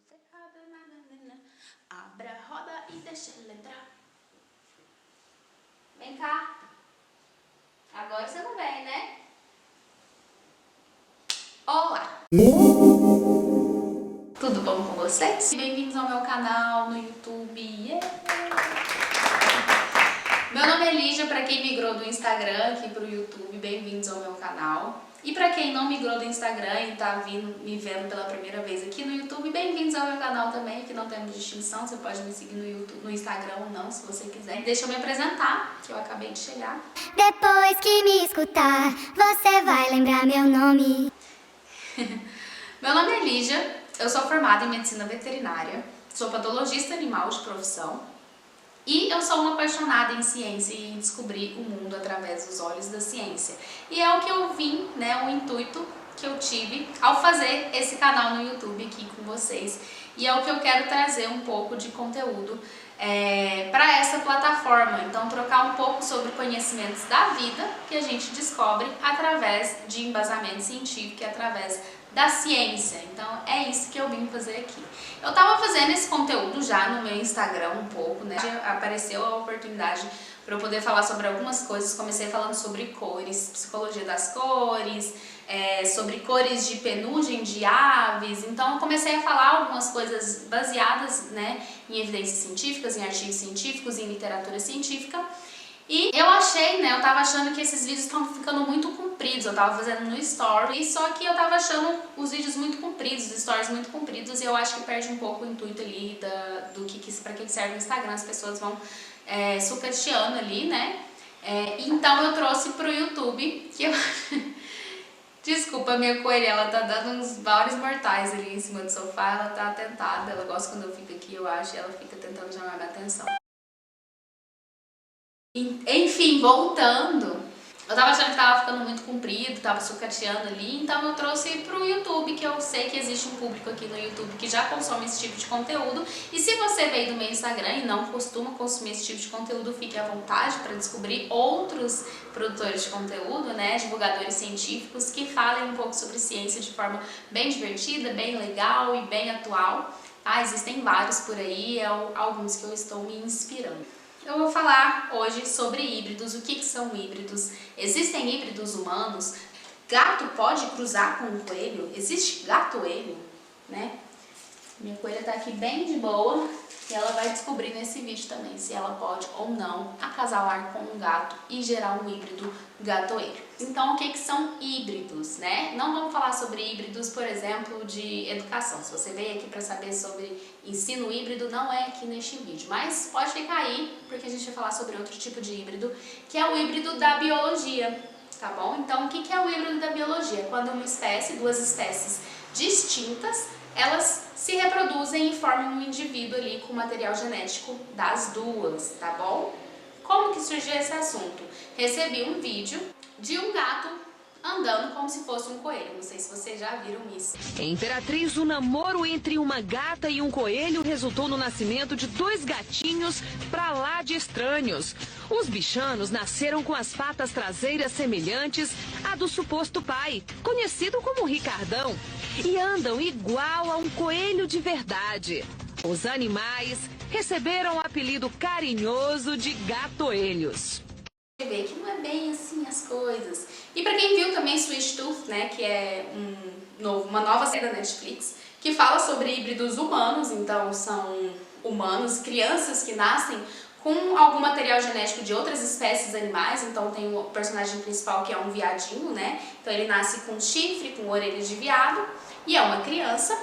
ferrada, abra a roda e deixa ela entrar. Vem cá. Agora você não vem, né? Olá! Tudo bom com vocês? Bem-vindos ao meu canal no YouTube. Yeah. Meu nome é Lígia, para quem migrou do Instagram aqui pro YouTube, bem-vindos ao meu canal. E para quem não migrou do Instagram e tá me vendo pela primeira vez aqui no YouTube, bem-vindos ao meu canal também, que não temos distinção, você pode me seguir no YouTube, no Instagram ou não, se você quiser. Deixa eu me apresentar, que eu acabei de chegar. Depois que me escutar, você vai lembrar meu nome. Meu nome é Lígia, eu sou formada em medicina veterinária, sou patologista animal de profissão e eu sou uma apaixonada em ciência e em descobrir o mundo através dos olhos da ciência. E é o que eu vim, né, o intuito que eu tive ao fazer esse canal no YouTube aqui com vocês. E é o que eu quero trazer um pouco de conteúdo para essa plataforma. Então, trocar um pouco sobre conhecimentos da vida que a gente descobre através de embasamento científico e através da ciência. Então, é isso que eu vim fazer aqui. Eu tava fazendo esse conteúdo já no meu Instagram um pouco, né? Apareceu a oportunidade para eu poder falar sobre algumas coisas. Comecei falando sobre cores, psicologia das cores, sobre cores de penugem de aves. Então eu comecei a falar algumas coisas baseadas, né, em evidências científicas, em artigos científicos, em literatura científica. E eu achei, né, eu tava achando que esses vídeos estão ficando muito compridos. Eu tava fazendo no story, só que eu tava achando os vídeos muito compridos, os stories muito compridos, e eu acho que perde um pouco o intuito ali pra que serve o Instagram. As pessoas vão sucateando ali, né? Então eu trouxe pro YouTube, que eu... Desculpa, minha coelha, ela tá dando uns vários mortais ali em cima do sofá, ela tá atentada, ela gosta quando eu fico aqui, eu acho, e ela fica tentando chamar minha atenção. Enfim, voltando, eu tava achando que tava ficando muito comprido, tava sucateando ali, então eu trouxe pro YouTube, que eu sei que existe um público aqui no YouTube que já consome esse tipo de conteúdo. E se você veio do meu Instagram e não costuma consumir esse tipo de conteúdo, fique à vontade para descobrir outros produtores de conteúdo, né, divulgadores científicos que falem um pouco sobre ciência de forma bem divertida, bem legal e bem atual. Existem vários por aí, alguns que eu estou me inspirando. Eu vou falar hoje sobre híbridos, o que são híbridos. Existem híbridos humanos? Gato pode cruzar com um coelho? Existe gato-coelho, né? Minha coelha tá aqui bem de boa e ela vai descobrir nesse vídeo também se ela pode ou não acasalar com um gato e gerar um híbrido gato-coelho. Então, o que são híbridos, né? Não vamos falar sobre híbridos, por exemplo, de educação. Se você veio aqui para saber sobre ensino híbrido, não é aqui neste vídeo, mas pode ficar aí, porque a gente vai falar sobre outro tipo de híbrido, que é o híbrido da biologia, tá bom? Então, o que é o híbrido da biologia? Quando uma espécie, duas espécies distintas, elas se reproduzem e formam um indivíduo ali com material genético das duas, tá bom? Como que surgiu esse assunto? Recebi um vídeo de um gato andando como se fosse um coelho. Não sei se vocês já viram isso. Em Imperatriz, o namoro entre uma gata e um coelho resultou no nascimento de dois gatinhos pra lá de estranhos. Os bichanos nasceram com as patas traseiras semelhantes à do suposto pai, conhecido como Ricardão, e andam igual a um coelho de verdade. Os animais receberam o apelido carinhoso de gatoelhos. Você vê que não é bem assim as coisas. E pra quem viu também Sweet Tooth, né, que é uma nova série da Netflix, que fala sobre híbridos humanos, então são humanos, crianças que nascem com algum material genético de outras espécies animais. Então tem o personagem principal que é um viadinho, né, então ele nasce com chifre, com orelha de viado, e é uma criança.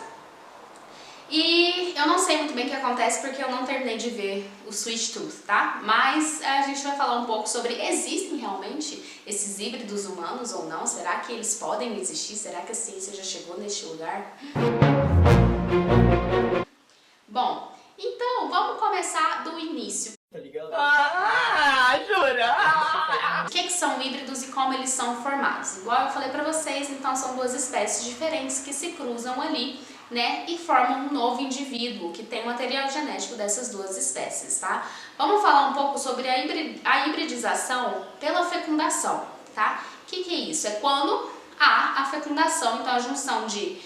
E eu não sei muito bem o que acontece porque eu não terminei de ver o Sweet Tooth, tá? Mas a gente vai falar um pouco sobre, existem realmente esses híbridos humanos ou não? Será que eles podem existir? Será que a ciência já chegou neste lugar? Bom, então vamos começar do início. Tá ligado? O que são híbridos e como eles são formados? Igual eu falei pra vocês, então são duas espécies diferentes que se cruzam ali, né, e formam um novo indivíduo que tem o material genético dessas duas espécies, tá? Vamos falar um pouco sobre a hibridização pela fecundação, tá? O que é isso? É quando há a fecundação, então a junção de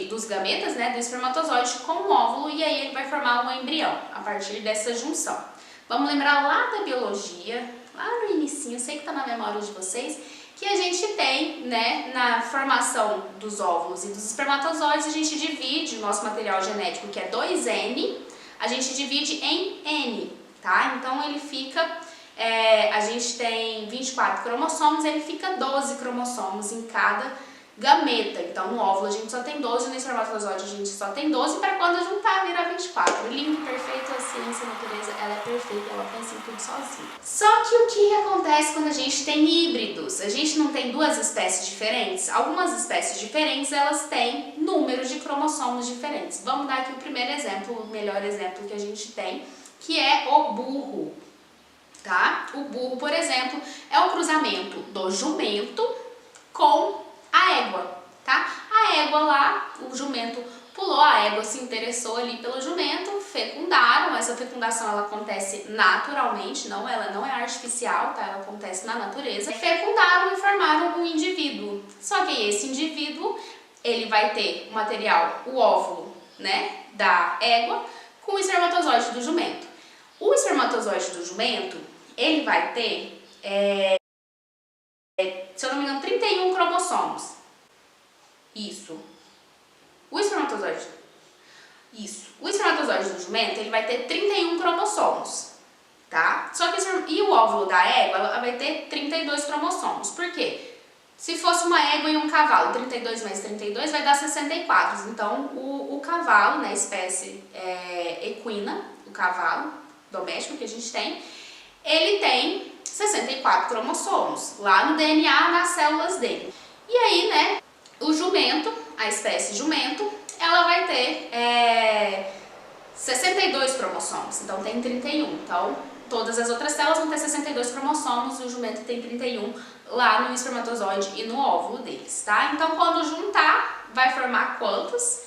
dos gametas, né, do espermatozoide com o óvulo, e aí ele vai formar um embrião a partir dessa junção. Vamos lembrar lá da biologia, lá no inicinho, sei que tá na memória de vocês, que a gente tem, né, na formação dos óvulos e dos espermatozoides, a gente divide o nosso material genético, que é 2N, a gente divide em N, tá? Então ele fica, a gente tem 24 cromossomos, ele fica 12 cromossomos em cada gameta. Então no óvulo a gente só tem 12, no espermatozoide a gente só tem 12, para quando juntar vira 24. Lindo, perfeito, a ciência, a natureza, ela é perfeita, ela pensa em tudo sozinha. Só que o que acontece quando a gente tem híbridos? A gente não tem duas espécies diferentes? Algumas espécies diferentes, elas têm números de cromossomos diferentes. Vamos dar aqui o primeiro exemplo, o melhor exemplo que a gente tem, que é o burro, tá? O burro, por exemplo, é o cruzamento do jumento com a égua, tá? A égua lá, o jumento pulou, a égua se interessou ali pelo jumento, fecundaram. Essa fecundação ela acontece naturalmente, ela não é artificial, tá? Ela acontece na natureza. Fecundaram e formaram um indivíduo. Só que esse indivíduo, ele vai ter o material, o óvulo, né, da égua com o espermatozoide do jumento. O espermatozoide do jumento, ele vai ter, se eu não me engano, 31 cromossomos. Isso. O espermatozoide do jumento, ele vai ter 31 cromossomos, tá? Só que e o óvulo da égua, ela vai ter 32 cromossomos. Por quê? Se fosse uma égua e um cavalo, 32 mais 32 vai dar 64. Então, o cavalo, né, espécie equina, o cavalo doméstico que a gente tem, ele tem 64 cromossomos lá no DNA, nas células dele. E aí, né, o jumento, a espécie jumento, ela vai ter 62 cromossomos, então tem 31. Então, todas as outras células vão ter 62 cromossomos e o jumento tem 31 lá no espermatozoide e no óvulo deles, tá? Então, quando juntar, vai formar quantos?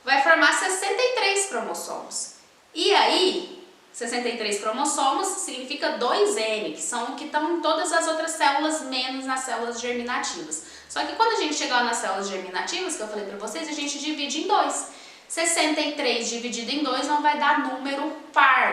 Vai formar 63 cromossomos. E aí, 63 cromossomos significa 2N, que são o que estão em todas as outras células, menos nas células germinativas. Só que quando a gente chegar nas células germinativas, que eu falei pra vocês, a gente divide em 2. 63 dividido em 2 não vai dar número par,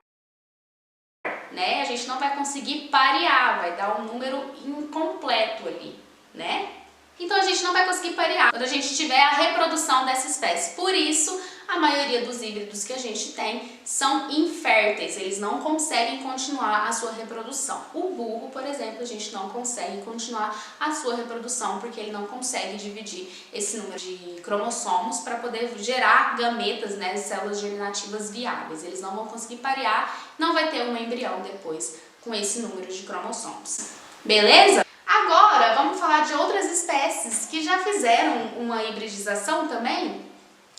né? A gente não vai conseguir parear, vai dar um número incompleto ali, né? Então a gente não vai conseguir parear quando a gente tiver a reprodução dessa espécie. Por isso, a maioria dos híbridos que a gente tem são inférteis, eles não conseguem continuar a sua reprodução. O burro, por exemplo, a gente não consegue continuar a sua reprodução porque ele não consegue dividir esse número de cromossomos para poder gerar gametas, né, células germinativas viáveis. Eles não vão conseguir parear, não vai ter um embrião depois com esse número de cromossomos. Beleza? Agora, vamos falar de outras espécies que já fizeram uma hibridização também,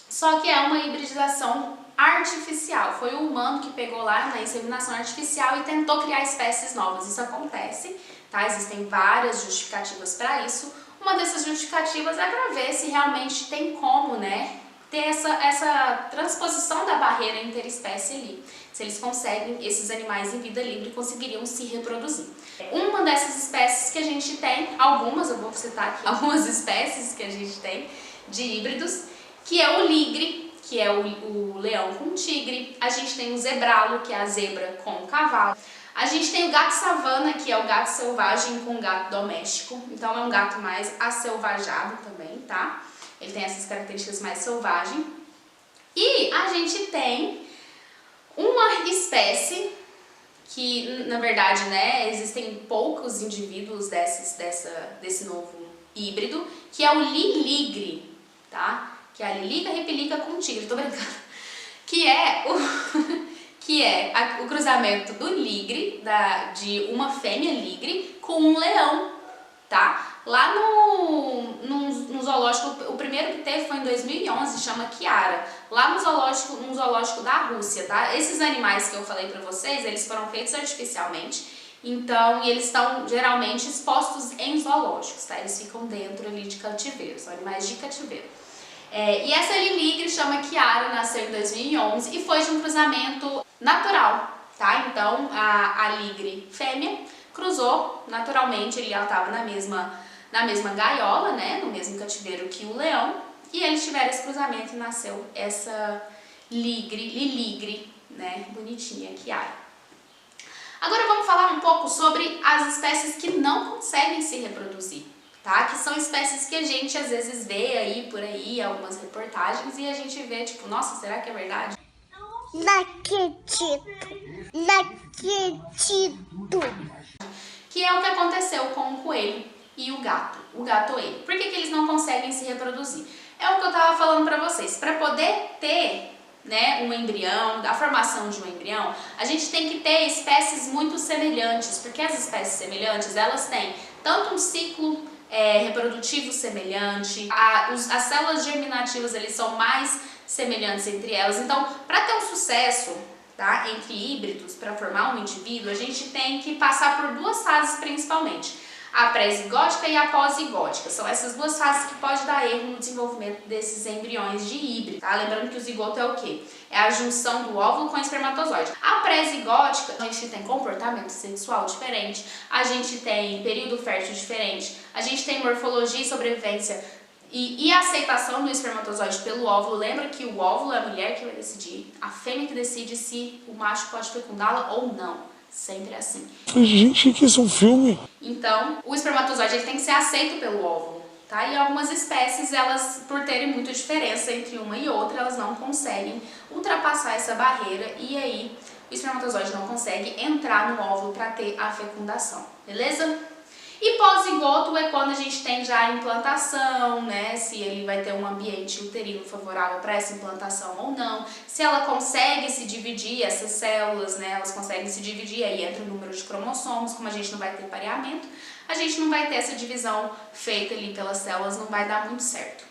só que é uma hibridização artificial. Foi o humano que pegou lá na inseminação artificial e tentou criar espécies novas. Isso acontece, tá? Existem várias justificativas para isso. Uma dessas justificativas é para ver se realmente tem como, né, ter essa transposição da barreira interespécie ali. Se eles conseguem, esses animais em vida livre conseguiriam se reproduzir. Uma dessas espécies que a gente tem, algumas, eu vou citar aqui, algumas espécies que a gente tem de híbridos, que é o ligre, que é o leão com tigre. A gente tem o zebralo, que é a zebra com o cavalo. A gente tem o gato savana, que é o gato selvagem com o gato doméstico. Então é um gato mais aselvajado também, tá? Ele tem essas características mais selvagens. E a gente tem uma espécie que, na verdade, né, existem poucos indivíduos desse novo híbrido, que é o liligre, tá? Que é a lilica repelica com tigre, tô brincando. Que é o cruzamento do ligre, de uma fêmea ligre com um leão, tá? Lá no zoológico, o primeiro que teve foi em 2011, chama Kiara, lá no zoológico da Rússia, tá? Esses animais que eu falei pra vocês, eles foram feitos artificialmente, então, e eles estão geralmente expostos em zoológicos, tá? Eles ficam dentro ali de cativeiro, são animais de cativeiro. E essa liligre chama Kiara, nasceu em 2011 e foi de um cruzamento natural, tá? Então, a ligre fêmea cruzou naturalmente, ela estava na mesma gaiola, né, no mesmo cativeiro que o leão, e eles tiveram esse cruzamento e nasceu essa liligre, né, bonitinha, Kiara. Agora vamos falar um pouco sobre as espécies que não conseguem se reproduzir, tá? Que são espécies que a gente às vezes vê aí por aí, algumas reportagens, e a gente vê tipo, nossa, será que é verdade? Não acredito. Que é o que aconteceu com o coelho e o gatoelho. Por que eles não conseguem se reproduzir? É o que eu tava falando pra vocês. Para poder ter, né, um embrião, a formação de um embrião, a gente tem que ter espécies muito semelhantes, porque as espécies semelhantes, elas têm tanto um ciclo reprodutivo semelhante, as células germinativas eles são mais semelhantes entre elas. Então, para ter um sucesso, tá, entre híbridos, para formar um indivíduo, a gente tem que passar por duas fases principalmente. A pré-zigótica e a pós-zigótica. São essas duas fases que pode dar erro no desenvolvimento desses embriões de híbrido, tá? Lembrando que o zigoto é o quê? É a junção do óvulo com o espermatozoide. A pré-zigótica, a gente tem comportamento sexual diferente, a gente tem período fértil diferente, a gente tem morfologia e sobrevivência e a aceitação do espermatozoide pelo óvulo. Lembra que o óvulo é a mulher que vai decidir, a fêmea que decide se o macho pode fecundá-la ou não. Sempre é assim. Gente, que isso é um filme? Então, o espermatozoide ele tem que ser aceito pelo óvulo, tá? E algumas espécies, elas, por terem muita diferença entre uma e outra, elas não conseguem ultrapassar essa barreira e aí o espermatozoide não consegue entrar no óvulo para ter a fecundação, beleza? E pós-zigoto é quando a gente tem já a implantação, né? Se ele vai ter um ambiente uterino favorável para essa implantação ou não. Se ela consegue se dividir, essas células, né? Elas conseguem se dividir, aí entra o número de cromossomos. Como a gente não vai ter pareamento, a gente não vai ter essa divisão feita ali pelas células, não vai dar muito certo,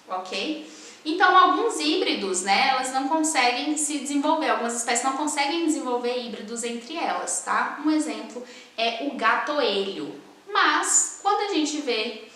ok? Então, alguns híbridos, né? Elas não conseguem se desenvolver, algumas espécies não conseguem desenvolver híbridos entre elas, tá? Um exemplo é o gatoelho. Mas, quando a gente vê,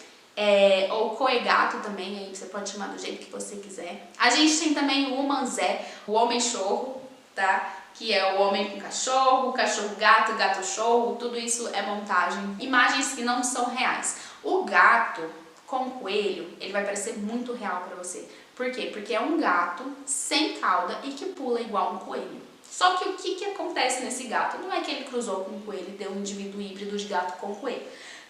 ou coegato também, aí você pode chamar do jeito que você quiser. A gente tem também o humanzé, o homem-chorro, tá? Que é o homem com cachorro, cachorro-gato, gato-chorro, tudo isso é montagem. Imagens que não são reais. O gato com coelho, ele vai parecer muito real pra você. Por quê? Porque é um gato sem cauda e que pula igual um coelho. Só que o que acontece nesse gato? Não é que ele cruzou com um coelho e deu um indivíduo híbrido de gato com coelho.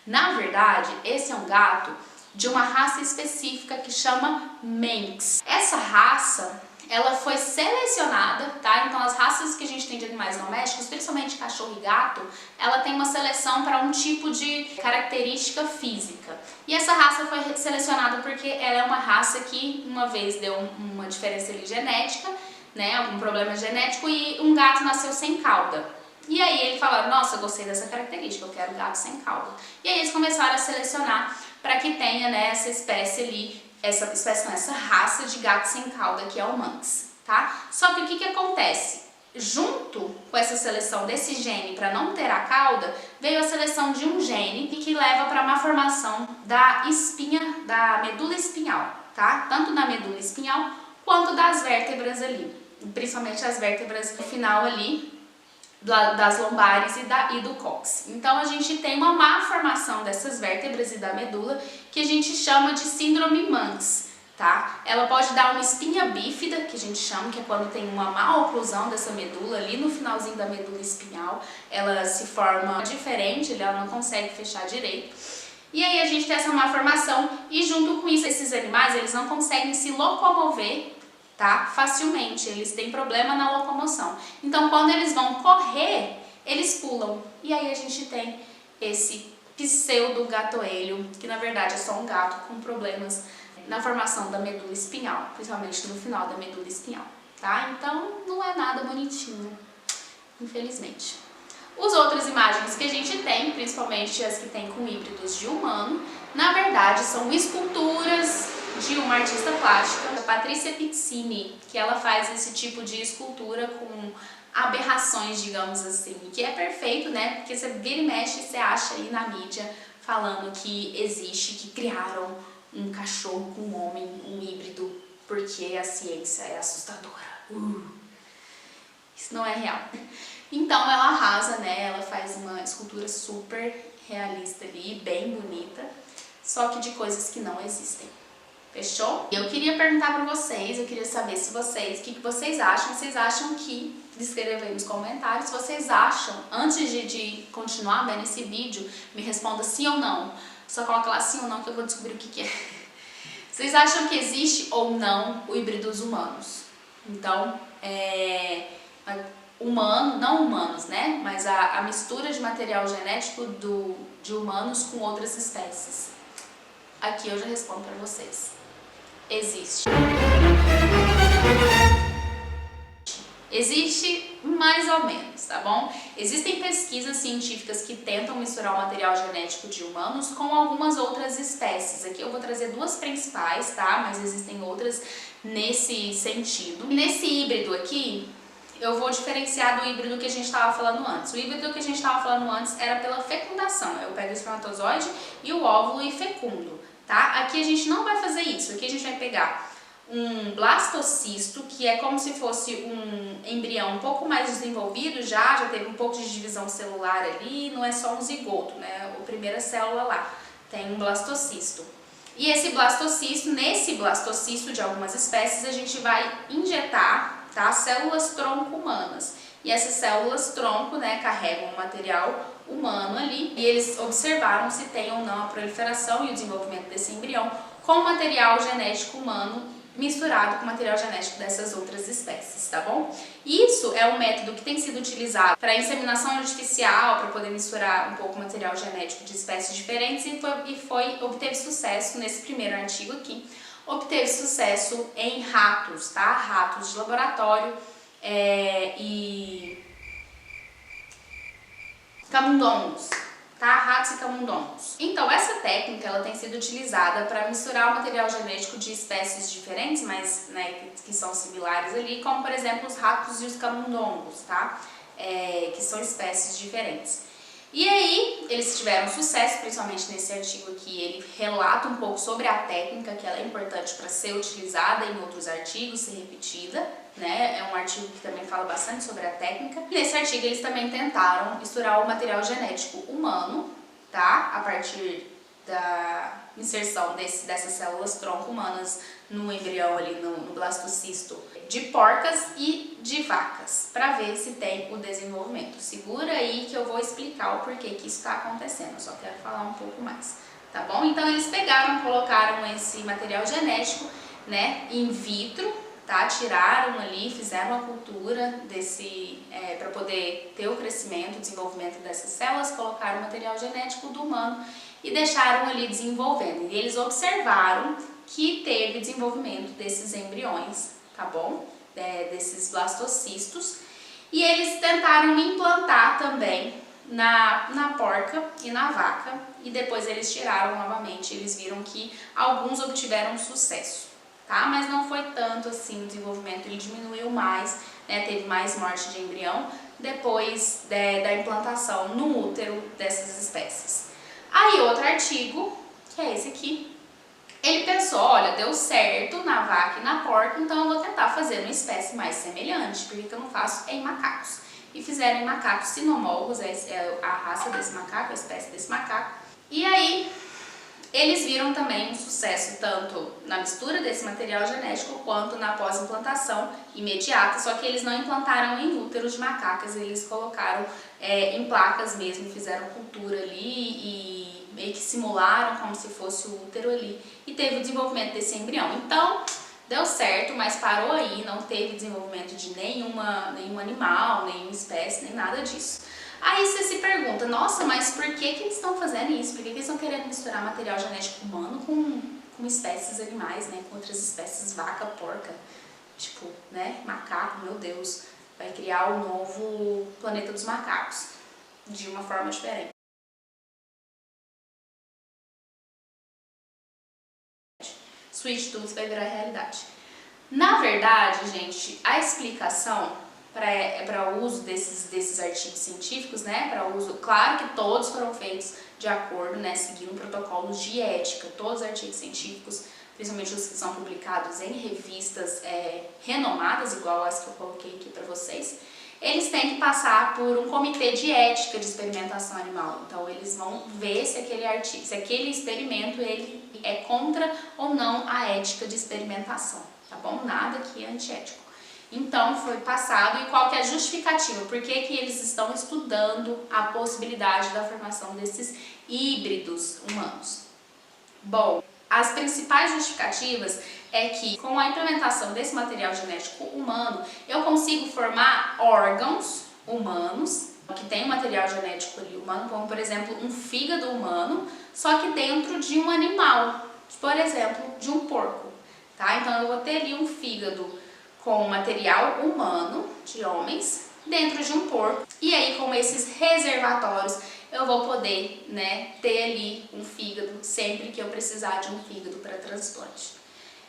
Na verdade, esse é um gato de uma raça específica que chama Manx. Essa raça, ela foi selecionada, tá? Então as raças que a gente tem de animais domésticos, principalmente cachorro e gato, ela tem uma seleção para um tipo de característica física. E essa raça foi selecionada porque ela é uma raça que uma vez deu uma diferença ali genética, né, algum problema genético, e um gato nasceu sem cauda. E aí ele falou, nossa, eu gostei dessa característica, eu quero gato sem cauda. E aí eles começaram a selecionar para que tenha, né, essa espécie ali, essa raça de gato sem cauda, que é o Manx, tá? Só que o que acontece? Junto com essa seleção desse gene para não ter a cauda, veio a seleção de um gene que leva para uma formação da espinha, da medula espinhal, tá? Tanto da medula espinhal quanto das vértebras ali, principalmente as vértebras no final ali das lombares e do cóccix. Então a gente tem uma má formação dessas vértebras e da medula que a gente chama de síndrome Manx, tá? Ela pode dar uma espinha bífida, que a gente chama, que é quando tem uma má oclusão dessa medula ali no finalzinho da medula espinhal, ela se forma diferente, ela não consegue fechar direito. E aí a gente tem essa má formação e junto com isso esses animais eles não conseguem se locomover, tá? Facilmente, eles têm problema na locomoção. Então quando eles vão correr, eles pulam. E aí a gente tem esse pseudo gatoelho, que na verdade é só um gato com problemas na formação da medula espinhal, principalmente no final da medula espinhal, tá? Então não é nada bonitinho, infelizmente. As outras imagens que a gente tem, principalmente as que tem com híbridos de humano, na verdade são esculturas de uma artista plástica, a Patrícia Pizzini, que ela faz esse tipo de escultura com aberrações, digamos assim, que é perfeito, né? Porque você vira e mexe e você acha aí na mídia falando que existe, que criaram um cachorro com um homem, um híbrido, porque a ciência é assustadora. Isso não é real. Então ela arrasa, né? Ela faz uma escultura super realista ali, bem bonita. só que de coisas que não existem. Fechou? Eu queria perguntar pra vocês, eu queria saber se vocês, o que vocês acham? Vocês acham que, escreva aí nos comentários, se vocês acham, antes de continuar vendo esse vídeo, me responda sim ou não. Só coloca lá sim ou não que eu vou descobrir o que é. Vocês acham que existe ou não o híbridos humanos? Então, humano, não humanos, né? Mas a mistura de material genético de humanos com outras espécies. Aqui eu já respondo pra vocês. Existe. Existe mais ou menos, tá bom? Existem pesquisas científicas que tentam misturar o material genético de humanos com algumas outras espécies. Aqui eu vou trazer duas principais, tá? Mas existem outras nesse sentido. Nesse híbrido aqui, eu vou diferenciar do híbrido que a gente estava falando antes. O híbrido que a gente estava falando antes era pela fecundação. Eu pego o espermatozoide e o óvulo e fecundo, tá? Aqui a gente não vai fazer isso. Aqui a gente vai pegar um blastocisto, que é como se fosse um embrião um pouco mais desenvolvido, já teve um pouco de divisão celular ali, não é só um zigoto, né? A primeira célula lá tem um blastocisto. E esse blastocisto, nesse blastocisto de algumas espécies, a gente vai injetar, tá, células tronco humanas. E essas células tronco, né, carregam o material humano ali, e eles observaram se tem ou não a proliferação e o desenvolvimento desse embrião com o material genético humano misturado com o material genético dessas outras espécies, tá bom? Isso é um método que tem sido utilizado para inseminação artificial, para poder misturar um pouco o material genético de espécies diferentes e obteve sucesso nesse primeiro artigo aqui. Obteve sucesso em ratos, tá? Ratos de laboratório e camundongos, tá? Ratos e camundongos. Então, essa técnica ela tem sido utilizada para misturar o material genético de espécies diferentes, mas né, que são similares ali, como por exemplo os ratos e os camundongos, tá? Que são espécies diferentes. E aí, eles tiveram sucesso, principalmente nesse artigo aqui, ele relata um pouco sobre a técnica, que ela é importante para ser utilizada em outros artigos, ser repetida, né? É um artigo que também fala bastante sobre a técnica. E nesse artigo eles também tentaram misturar o material genético humano, tá? A partir da inserção dessas células tronco humanas no embrião ali, no blastocisto, de porcas e de vacas, para ver se tem o desenvolvimento. Segura aí que eu vou explicar o porquê que isso está acontecendo, eu só quero falar um pouco mais, tá bom? Então eles pegaram, colocaram esse material genético, né, in vitro, tá? Tiraram ali, fizeram a cultura para poder ter o crescimento, o desenvolvimento dessas células, colocaram o material genético do humano e deixaram ali desenvolvendo. E eles observaram que teve desenvolvimento desses embriões, tá bom? Desses blastocistos. E eles tentaram implantar também na porca e na vaca. E depois eles tiraram novamente, eles viram que alguns obtiveram sucesso, tá? Mas não foi tanto assim o desenvolvimento, ele diminuiu mais, né? Teve mais morte de embrião depois da implantação no útero dessas espécies. Aí outro artigo, que é esse aqui, ele pensou, olha, deu certo na vaca e na porca, então eu vou tentar fazer uma espécie mais semelhante, porque que eu não faço em macacos. E fizeram em macacos sinomorfos, é a raça desse macaco, a espécie desse macaco. E aí eles viram também um sucesso tanto na mistura desse material genético quanto na pós-implantação imediata, só que eles não implantaram em úteros de macacas, eles colocaram em placas mesmo, fizeram cultura ali e meio que simularam como se fosse o útero ali e teve o desenvolvimento desse embrião. Então, deu certo, mas parou aí, não teve desenvolvimento de nenhum animal, nenhuma espécie, nem nada disso. Aí você se pergunta, nossa, mas por que eles estão fazendo isso? Por que eles estão querendo misturar material genético humano com espécies animais, né? Com outras espécies, vaca, porca, tipo, né? Macaco, meu Deus, vai criar o novo planeta dos macacos, de uma forma diferente. Sweet Tooth vai virar realidade. Na verdade, gente, a explicação para o uso desses artigos científicos, né, para uso, claro que todos foram feitos de acordo, né, seguindo protocolos de ética, todos os artigos científicos, principalmente os que são publicados em revistas renomadas, igual as que eu coloquei aqui para vocês, eles têm que passar por um comitê de ética de experimentação animal. Então eles vão ver se aquele experimento ele é contra ou não a ética de experimentação, tá bom? Nada aqui é antiético. Então foi passado, e qual que é a justificativa? Por que que eles estão estudando a possibilidade da formação desses híbridos humanos? Bom, as principais justificativas é que com a implementação desse material genético humano, eu consigo formar órgãos humanos que tem um material genético ali humano, como por exemplo um fígado humano, só que dentro de um animal, por exemplo, de um porco, tá? Então eu vou ter ali um fígado com material humano de homens dentro de um porco, e aí com esses reservatórios eu vou poder, né, ter ali um fígado sempre que eu precisar de um fígado para transplante.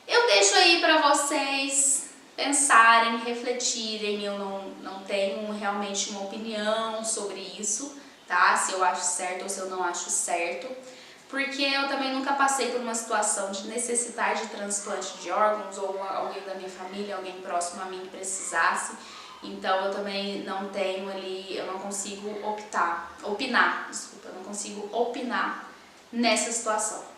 Eu deixo aí para vocês pensarem, refletirem. Eu não tenho realmente uma opinião sobre isso, tá? Se eu acho certo ou se eu não acho certo, porque eu também nunca passei por uma situação de necessidade de transplante de órgãos, ou alguém da minha família, alguém próximo a mim que precisasse. Então eu também não tenho ali, eu não consigo opinar nessa situação.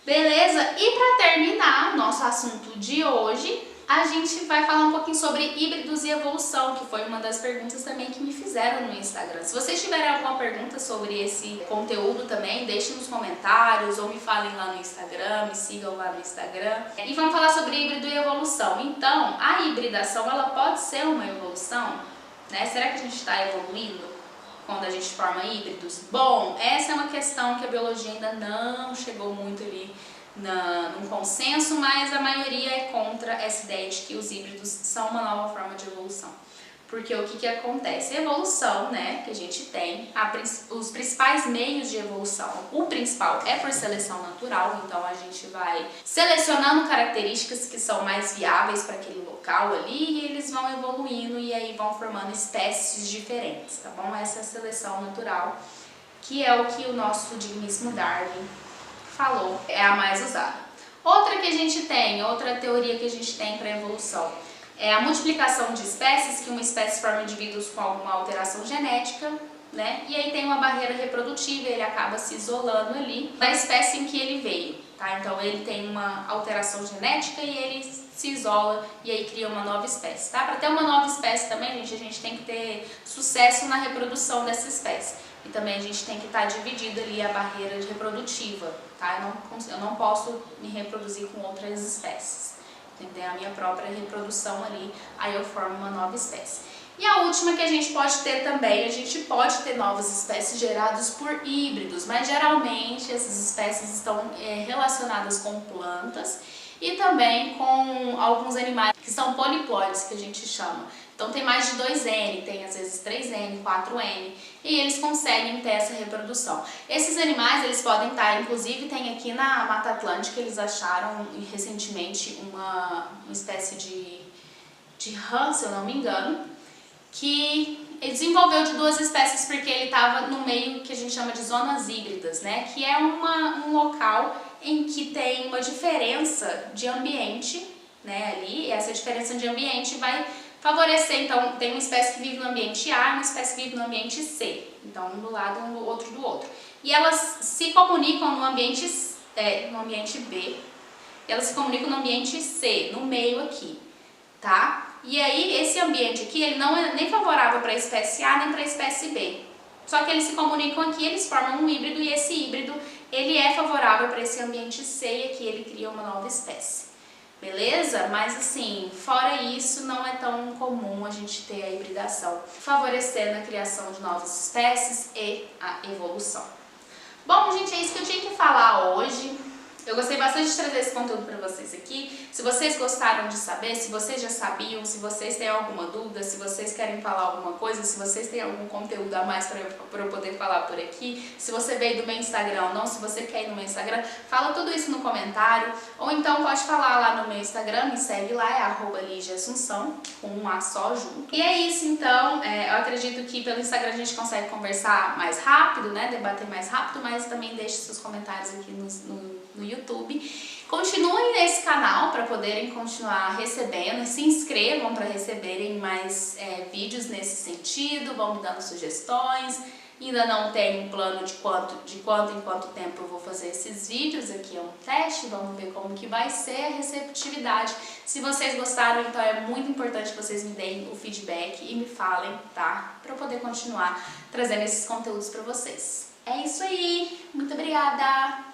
Beleza? E para terminar o nosso assunto de hoje, a gente vai falar um pouquinho sobre híbridos e evolução, que foi uma das perguntas também que me fizeram no Instagram. Se vocês tiverem alguma pergunta sobre esse conteúdo também, deixem nos comentários ou me falem lá no Instagram, me sigam lá no Instagram. E vamos falar sobre híbrido e evolução. Então, a hibridação, ela pode ser uma evolução, né? Será que a gente está evoluindo quando a gente forma híbridos? Bom, essa é uma questão que a biologia ainda não chegou muito ali num consenso, mas a maioria é contra essa ideia de que os híbridos são uma nova forma de evolução. Porque o que acontece? A evolução, né, que a gente tem, os principais meios de evolução, o principal é por seleção natural, então a gente vai selecionando características que são mais viáveis para aquele local ali, e eles vão evoluindo e aí vão formando espécies diferentes, tá bom? Essa é a seleção natural, que é o que o nosso digníssimo Darwin falou, é a mais usada. Outra teoria que a gente tem para evolução é a multiplicação de espécies, que uma espécie forma indivíduos com alguma alteração genética, né? E aí tem uma barreira reprodutiva, ele acaba se isolando ali da espécie em que ele veio, tá? Então ele tem uma alteração genética e ele se isola e aí cria uma nova espécie, tá? Para ter uma nova espécie também, gente, a gente tem que ter sucesso na reprodução dessa espécie. E também a gente tem que estar dividido ali a barreira reprodutiva, tá? Eu não posso me reproduzir com outras espécies. Tem que ter a minha própria reprodução ali, aí eu formo uma nova espécie. E a última que a gente pode ter também, a gente pode ter novas espécies geradas por híbridos, mas geralmente essas espécies estão relacionadas com plantas e também com alguns animais que são poliploides, que a gente chama. Então tem mais de 2N, tem às vezes 3N, 4N, e eles conseguem ter essa reprodução. Esses animais, eles podem estar, inclusive tem aqui na Mata Atlântica, eles acharam recentemente uma espécie de rã, se eu não me engano, que ele desenvolveu de 2 espécies porque ele estava no meio que a gente chama de zonas híbridas, né? Que é um local em que tem uma diferença de ambiente, né, ali, e essa diferença de ambiente vai favorecer. Então tem uma espécie que vive no ambiente A e uma espécie que vive no ambiente C, então um do lado e um outro do outro, e elas se comunicam no ambiente B, e elas se comunicam no ambiente C, no meio aqui, tá? E aí esse ambiente aqui, ele não é nem favorável para a espécie A nem para a espécie B, só que eles se comunicam aqui, eles formam um híbrido, e esse híbrido ele é favorável para esse ambiente C, e aqui ele cria uma nova espécie. Beleza? Mas assim, fora isso, não é tão comum a gente ter a hibridação, favorecendo a criação de novas espécies e a evolução. Bom, gente, é isso que eu tinha que falar hoje. Eu gostei bastante de trazer esse conteúdo para vocês aqui. Se vocês gostaram de saber, se vocês já sabiam, se vocês têm alguma dúvida, se vocês querem falar alguma coisa, se vocês têm algum conteúdo a mais para eu poder falar por aqui, se você veio do meu Instagram ou não, se você quer ir no meu Instagram, fala tudo isso no comentário, ou então pode falar lá no meu Instagram, me segue lá, é @ligiassunção, com um A só junto. E é isso, então, eu acredito que pelo Instagram a gente consegue conversar mais rápido, né, debater mais rápido, mas também deixe seus comentários aqui no no YouTube. Continuem nesse canal para poderem continuar recebendo, se inscrevam para receberem mais vídeos nesse sentido, vão me dando sugestões. Ainda não tenho um plano de quanto em quanto tempo eu vou fazer esses vídeos, aqui é um teste, vamos ver como que vai ser a receptividade. Se vocês gostaram, então é muito importante que vocês me deem o feedback e me falem, tá? Para eu poder continuar trazendo esses conteúdos para vocês. É isso aí, muito obrigada!